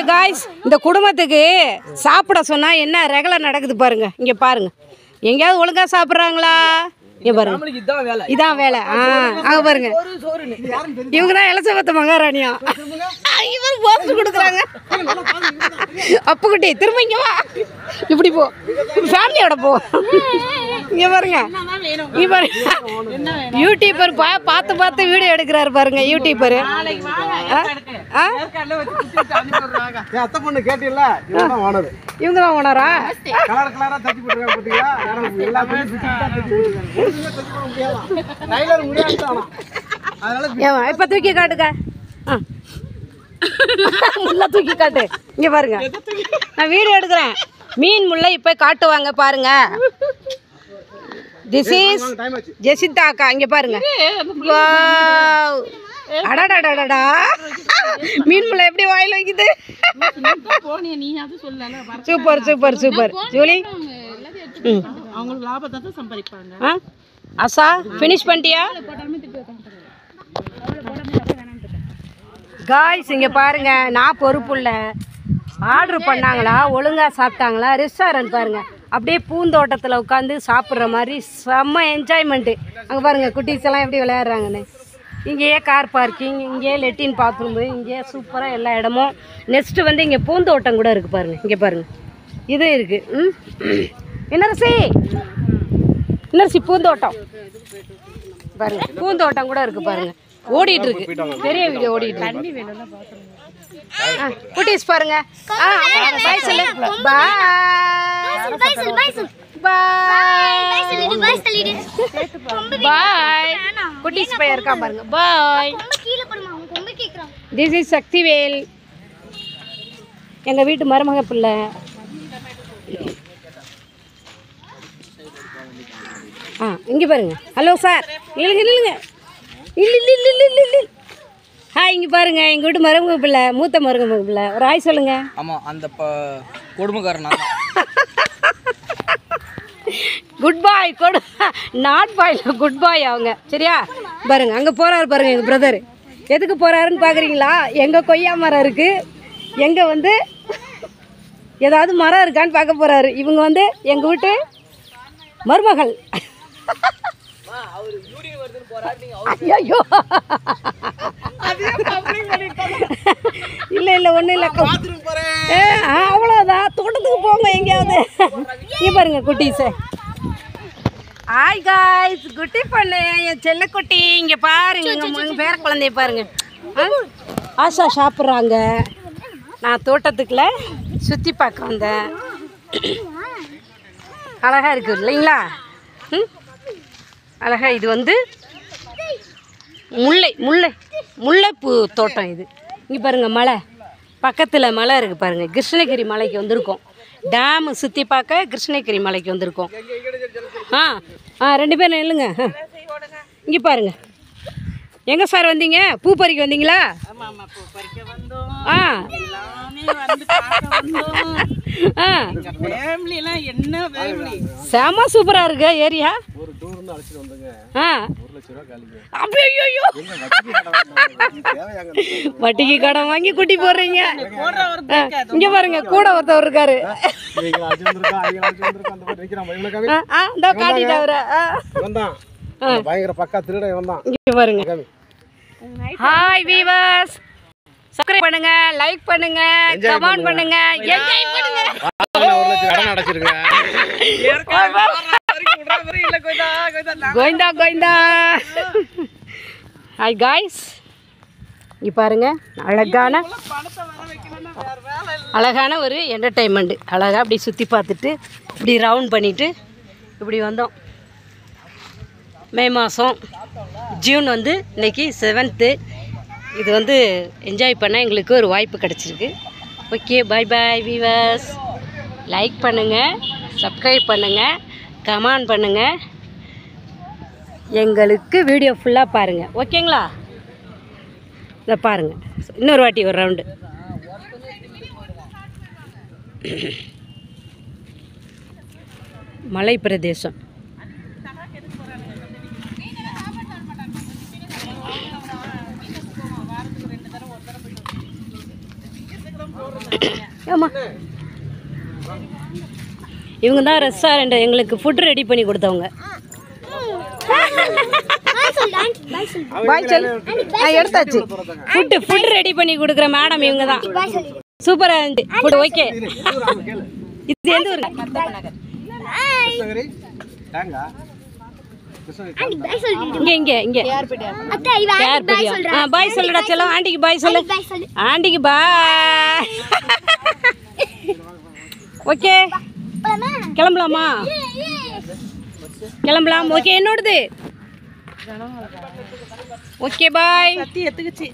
Guys இந்த குடும்பத்துக்கு சாப்பிட சொன்னால் என்ன ரெகுலர் நடக்குது பாருங்க. இங்கே பாருங்க, எங்கேயாவது ஒழுங்காக சாப்பிட்றாங்களா? இங்கே பாருங்க, இதான் வேலை. அங்கே பாருங்க, இவங்க தான் எலசபத்த மகாராணியா. இவர் போஸ்ட் கொடுக்குறாங்க. அப்புக்குட்டி திரும்ப இங்கே வா, இப்படி போ, ஃபேமிலியோட போ. இங்கே பாருங்க, இங்கே பாருங்க, யூடியூபர் பார்த்து பார்த்து வீடியோ எடுக்கிறாரு பாருங்க. யூடியூபர் இவங்க தான் ஓனரா? இப்ப தூக்கி காட்டுக்க, முல்லை தூக்கி காட்டு. இங்க பாருங்க, நான் வீடியோ எடுக்கிறேன். மீன் முல்லை இப்ப காட்டுவாங்க பாருங்க. திஸ் இஸ் ஜெசிந்தா அக்கா. இங்க பாருங்க, அடடடடா, மீன் முல்லை எப்படி வாயில் வைக்குது. Super super super. ஜூலி அவங்களுக்கு லாபத்தை தான் சம்பாதிப்பாங்க. ஆசா ஃபினிஷ் பண்ணிட்டியா? காய்ஸ் இங்கே பாருங்க, நான் பொறுப்பு இல்லை. ஆர்டர் பண்ணாங்களா, ஒழுங்காக சாப்பிட்டாங்களா? ரெஸ்டாரண்ட் பாருங்க, அப்படியே பூந்தோட்டத்தில் உட்காந்து சாப்பிட்ற மாதிரி செம்ம என்ஜாய்மெண்ட்டு. அங்கே பாருங்கள் குட்டீஸ் எல்லாம் எப்படி விளையாடுறாங்கன்னு. இங்கேயே கார் பார்க்கிங், இங்கேயே லெட்டின் பாத்ரூம்பு, இங்கேயே சூப்பராக எல்லா இடமும். நெக்ஸ்ட்டு வந்து இங்கே பூந்தோட்டம் கூட இருக்குது பாருங்கள். இங்கே பாருங்கள், இது இருக்குது. இன்னரசி பூந்தோட்டம் பாருங்க, பூந்தோட்டம் கூட இருக்குது பாருங்கள். ஓடிட்டு இருக்கு, பெரிய வீடியோ ஓடிட்டு இருக்கு. குட்டீஸ் பாருங்க. பாய் சொல்லு. பாய் குட்டீஸ் பையன் இருக்கா பாருங்க. பாய். திஸ் இஸ் சக்திவேல், எங்க வீட்டு மருமக பிள்ளை. இங்க பாருங்க. ஹலோ சார், இல்லைங்க இல்லைங்க, இல்லை. ஹாய், இங்கே பாருங்க, எங்கள் வீட்டு மருமக பிள்ளை, மூத்த மருமக பிள்ளை. ஒரு ஹாய் சொல்லுங்க. ஆமாம், அந்த கொடுமைக்காரனா. Good bye, not bye, good bye அவங்க. சரியா? பாருங்க, அங்கே போகிறாரு பாருங்க எங்கள் பிரதர். எதுக்கு போகிறாருன்னு பார்க்குறீங்களா? எங்கே கொய்யா மரம் இருக்குது, எங்கே வந்து ஏதாவது மரம் இருக்கான்னு பார்க்க போகிறாரு. இவங்க வந்து எங்கள் வீட்டு மருமகள். ஐயோ, இல்லை இல்லை, ஒன்றும் இல்லை, அவ்வளோதான். தோட்டத்துக்கு போங்க எங்கேயாவது. இங்கே பாருங்க குட்டீஸு. ஹாய் காய்ஸ், குட்டி பண்ணு, என் செல்ல குட்டி. இங்கே பாருங்க, எங்கள் பேர குழந்தைய பாருங்க. ஆஷா சாப்பிட்றாங்க. நான் தோட்டத்துக்குள்ள சுற்றி பார்க்க வந்தேன். அழகாக இருக்குது இல்லைங்களா? அழகா. இது வந்து முல்லைப்பூ தோட்டம். இது இங்கே பாருங்கள், மலை பக்கத்தில் மலை இருக்குது பாருங்கள். கிருஷ்ணகிரி மலைக்கு வந்திருக்கோம். டேமு சுற்றி பார்க்க கிருஷ்ணகிரி மலைக்கு வந்திருக்கோம். ரெண்டு பேரும் இல்லைங்க. இங்கே பாருங்கள், எங்கே சார் வந்தீங்க? பூ பறிக்க வந்தீங்களா? செம சூப்பரா இருக்கு ஏரியா. வட்டிக்கு கடன் வாங்கி குட்டி போடுறீங்க. இங்க பாருங்க, கூட ஒருத்தவர் இருக்காரு. ஹாய் வீவர்ஸ், சப்ஸ்கிரைப் பண்ணுங்க, லைக் பண்ணுங்க, கமெண்ட் பண்ணுங்க, என்ஜாய் பண்ணுங்க. கோவிந்தா கோவிந்தா. ஹாய் காய்ஸ், இங்கே பாருங்க, அழகான ஒரு என்டர்டெயின்மெண்ட். அழகாக அப்படி சுற்றி பார்த்துட்டு இப்படி ரவுண்ட் பண்ணிவிட்டு இப்படி வந்தோம். மே மாதம், ஜூன் வந்து இன்றைக்கி 7th. இது வந்து என்ஜாய் பண்ண எங்களுக்கு ஒரு வாய்ப்பு கிடச்சிருக்கு. Okay, bye bye viewers. Like பண்ணுங்கள், சப்ஸ்கிரைப் பண்ணுங்கள், கமெண்ட் பண்ணுங்கள். எங்களுக்கு வீடியோ ஃபுல்லாக பாருங்கள். ஓகேங்களா? இதை பாருங்கள், இன்னொரு வாட்டி ஒரு ரவுண்டு. மலை பிரதேசம். ஆமாம், இவங்க தான் ரெஸ்டாரண்ட் எங்களுக்கு ஃபுட் ரெடி பண்ணி கொடுத்தவங்க. பாய் சொல்லு. எடுத்தாச்சு. ஃபுட் ரெடி பண்ணி கொடுக்குற மேடம் இவங்க தான். சூப்பராக இருந்துச்சு ஃபுட். ஓகே, இது எந்த ஊர்? இங்கே இங்கே பாய் சொல்லுடா செல்லம். ஆண்டிக்கு பாய் சொல்லு. ஆண்டிக்கு பாய். ஓகே, கிளம்பலாமா? கிளம்பலாம். ஓகே, என்னோடது. Okay bye. சத்தி எடுத்துக்கிச்சு.